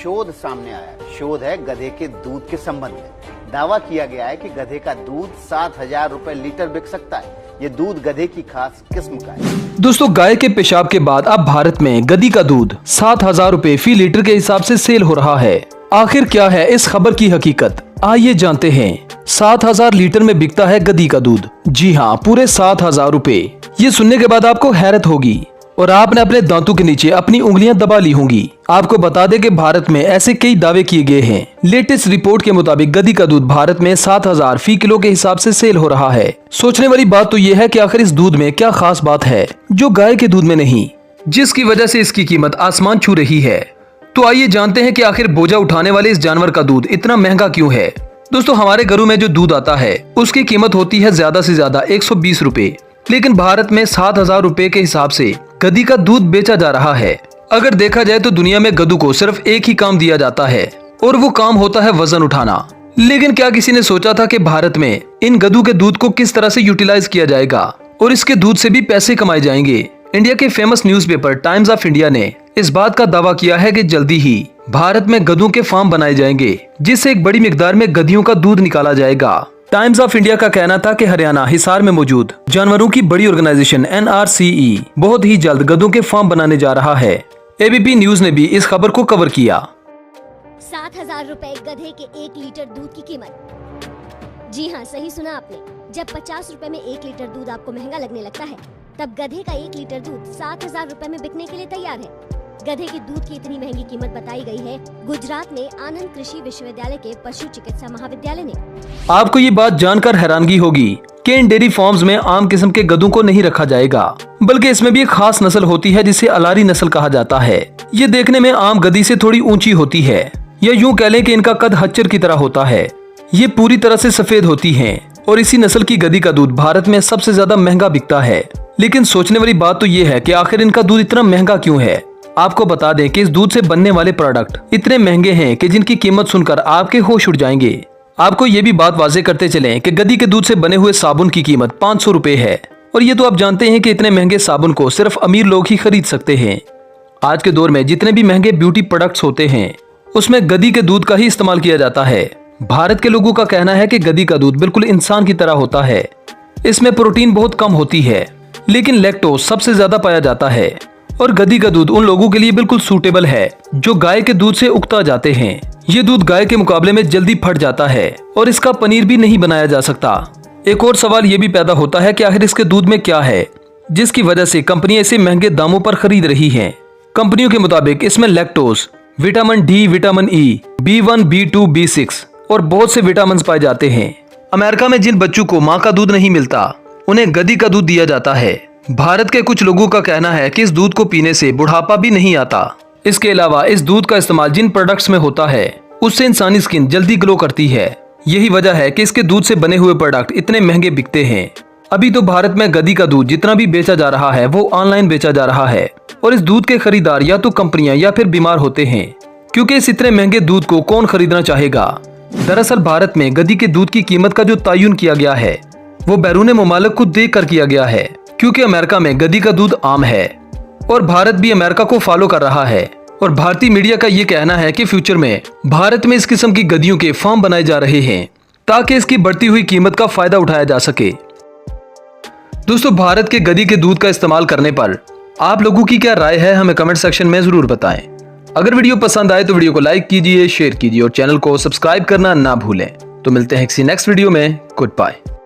शोध सामने आया है। शोध है गधे के दूध के संबंध में। दावा किया गया है कि गधे का दूध 7,000 रुपए लीटर बिक सकता है। ये दूध गधे की खास किस्म का है। दोस्तों, गाय के पेशाब के बाद अब भारत में गधी का दूध 7,000 रुपए फी लीटर के हिसाब से सेल हो रहा है। आखिर क्या है इस खबर की हकीकत, आइए जानते हैं। 7,000 लीटर में बिकता है गधी का दूध। जी हाँ, पूरे 7,000 रुपए। ये सुनने के बाद आपको हैरत होगी और आपने अपने दांतों के नीचे अपनी उंगलियां दबा ली होंगी। आपको बता दें कि भारत में ऐसे कई दावे किए गए हैं। लेटेस्ट रिपोर्ट के मुताबिक गधी का दूध भारत में 7,000 फी किलो के हिसाब से सेल हो रहा है। सोचने वाली बात तो ये है कि आखिर इस दूध में क्या खास बात है जो गाय के दूध में नहीं, जिसकी वजह से इसकी कीमत आसमान छू रही है। तो आइए जानते हैं कि आखिर बोझा उठाने वाले इस जानवर का दूध इतना महंगा क्यों है। दोस्तों, हमारे घरों में जो दूध आता है उसकी कीमत होती है ज्यादा से ज्यादा 120 रुपए, लेकिन भारत में 7,000 रुपए के हिसाब से गधी का दूध बेचा जा रहा है। अगर देखा जाए तो दुनिया में गधों को सिर्फ एक ही काम दिया जाता है और वो काम होता है वजन उठाना। लेकिन क्या किसी ने सोचा था कि भारत में इन गधों के दूध को किस तरह से यूटिलाइज किया जाएगा और इसके दूध से भी पैसे कमाए जाएंगे। इंडिया के famous newspaper times of India ने इस बात का दावा किया है कि जल्दी ही भारत में गधों के फार्म बनाए जाएंगे, जिससे एक बड़ी मिकदार में गधियों का दूध निकाला जाएगा। टाइम्स ऑफ इंडिया का कहना था कि हरियाणा हिसार में मौजूद जानवरों की बड़ी ऑर्गेनाइजेशन NRCE बहुत ही जल्द गधों के फार्म बनाने जा रहा है। ABP न्यूज ने भी इस खबर को कवर किया। 7,000 रुपए गधे के 1 लीटर दूध की कीमत। जी हाँ, सही सुना आपने। जब 50 रुपए में 1 लीटर दूध आपको महंगा लगने लगता है, तब गधे का 1 लीटर दूध 7,000 रुपए में बिकने के लिए तैयार है। गधे के दूध की इतनी महंगी कीमत बताई गई है गुजरात में आनंद कृषि विश्वविद्यालय के पशु चिकित्सा महाविद्यालय ने। आपको ये बात जानकर हैरानगी होगी कि इन डेयरी फार्म्स में आम किस्म के गधों को नहीं रखा जाएगा, बल्कि इसमें भी एक खास नस्ल होती है जिसे अलारी नस्ल कहा जाता है। ये देखने में आम गधी से थोड़ी ऊंची होती है, या यूं कह लें कि इनका कद हच्चर की तरह होता है। ये पूरी तरह से सफेद होती हैं और इसी नस्ल की गधी का दूध भारत में सबसे ज्यादा महंगा बिकता है। लेकिन सोचने वाली बात तो ये है कि आखिर इनका दूध इतना महंगा क्यों है। आपको बता दें कि इस दूध से बनने वाले प्रोडक्ट इतने महंगे हैं कि जिनकी कीमत सुनकर आपके होश उड़ जाएंगे। आपको ये भी बात वाजे करते चलें कि गधी के दूध से बने हुए साबुन की कीमत 500 रुपए है, और ये तो आप जानते हैं कि इतने महंगे साबुन को सिर्फ अमीर लोग ही खरीद सकते हैं। आज के दौर में जितने भी महंगे ब्यूटी प्रोडक्ट्स होते हैं उसमें गधी के दूध का ही इस्तेमाल किया जाता है। भारत के लोगों का कहना है कि गधी का दूध बिल्कुल इंसान की तरह होता है। इसमें प्रोटीन बहुत कम होती है, लेकिन लैक्टोज सबसे ज्यादा पाया जाता है, और गधी का दूध उन लोगों के लिए बिल्कुल सूटेबल है जो गाय के दूध से उगता जाते हैं। ये दूध गाय के मुकाबले में जल्दी फट जाता है और इसका पनीर भी नहीं बनाया जा सकता। एक और सवाल ये भी पैदा होता है कि आखिर इसके दूध में क्या है जिसकी वजह से कंपनियां इसे महंगे दामों पर खरीद रही हैं। कंपनियों के मुताबिक इसमें lactose, vitamin D, vitamin E, B1, B2, B6 और बहुत से विटामिन पाए जाते हैं। अमेरिका में जिन बच्चों को माँ का दूध नहीं मिलता उन्हें गधी का दूध दिया जाता है। भारत के कुछ लोगों का कहना है कि इस दूध को पीने से बुढ़ापा भी नहीं आता। इसके अलावा इस दूध का इस्तेमाल जिन प्रोडक्ट्स में होता है उससे इंसानी स्किन जल्दी ग्लो करती है। यही वजह है कि इसके दूध से बने हुए प्रोडक्ट इतने महंगे बिकते हैं। अभी तो भारत में गधी का दूध जितना भी बेचा जा रहा है वो ऑनलाइन बेचा जा रहा है, और इस दूध के खरीदार या तो कंपनियां या फिर बीमार होते हैं, क्योंकि इस इतने महंगे दूध को कौन खरीदना चाहेगा। दरअसल भारत में गधी के दूध की कीमत का जो तयन किया गया है वो बैरून मुमालिक को देख कर किया गया है, क्योंकि अमेरिका में गधी का दूध आम है और भारत भी अमेरिका को फॉलो कर रहा है। और भारतीय मीडिया का ये कहना है कि फ्यूचर में भारत में इस किस्म की गधियों के फार्म बनाए जा रहे हैं ताकि इसकी बढ़ती हुई कीमत का फायदा उठाया जा सके। दोस्तों, भारत के गधी के दूध का इस्तेमाल करने पर आप लोगों की क्या राय है, हमें कमेंट सेक्शन में जरूर बताएं। अगर वीडियो पसंद आए तो वीडियो को लाइक कीजिए, शेयर कीजिए और चैनल को सब्सक्राइब करना ना भूलें। तो मिलते हैं किसी नेक्स्ट वीडियो में। Good bye.